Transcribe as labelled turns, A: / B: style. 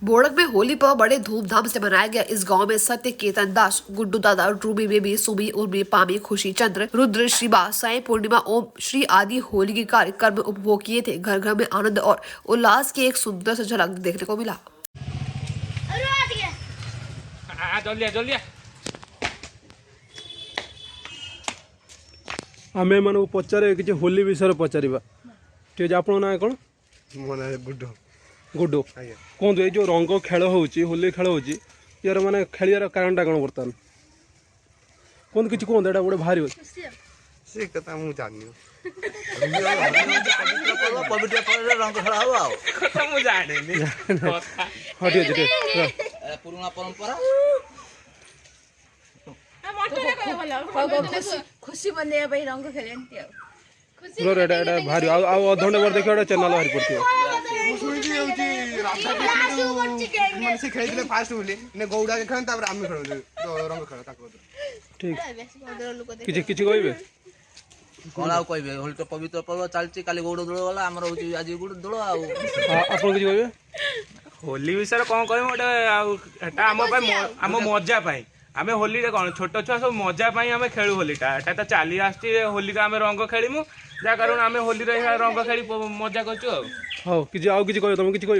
A: बोड़क में होली पर्व बड़े धूमधाम से मनाया गया। इस गांव में सत्य, केतन दास, गुड्डू दादा, रूबी बेबी, सुमी, उर्मी, पामी, खुशी चंद्र, रुद्र, शिवा, साई पूर्णिमा, ओम श्री आदि होली के कार्यक्रम में उपभोग किए थे। घर घर में आनंद और उल्लास की एक सुंदर सी झलक देखने को मिला।
B: आम मन पचारे कि होली विषय पचार ठीक आप ना कौन
C: गुड्डू
B: गुड्डू कहतु ये जो रंग खेल होली खेल यार माने खेलियार कारणटा कौन बर्तमान कहते कि कहते गोटे बाहर
C: से कथा मुझे जानी
D: पवित्र पर्व रंग खेला हुआ
B: हाँ ठीक है
D: पुराना परंपरा
E: खुशी बने रंग खेले
B: भारी अधघंटे पर देखिए चैनल बाहर पड़ती
C: से खेल फास्ट बोले गौड़ा के खेल आम खेल रंग खेल
B: ठीक किसी कहे
D: कौन आउ कहे होली तो पवित्र पर्व चलती काली गौड़ दोल गला आम आज गुड़ दोल
B: आप किसी कहे
F: होली विषय कौन कह गोटे आम मजा पाई आम होली कौन छोट छुआ सब मजा पाई आम खेलु होलीटा एटा तो चली आसती होली का आम रंग खेलमु जा कारण आम होली रंग खेली मजा करछु
B: हाँ किसी आउ किसी कह तुम किसी कह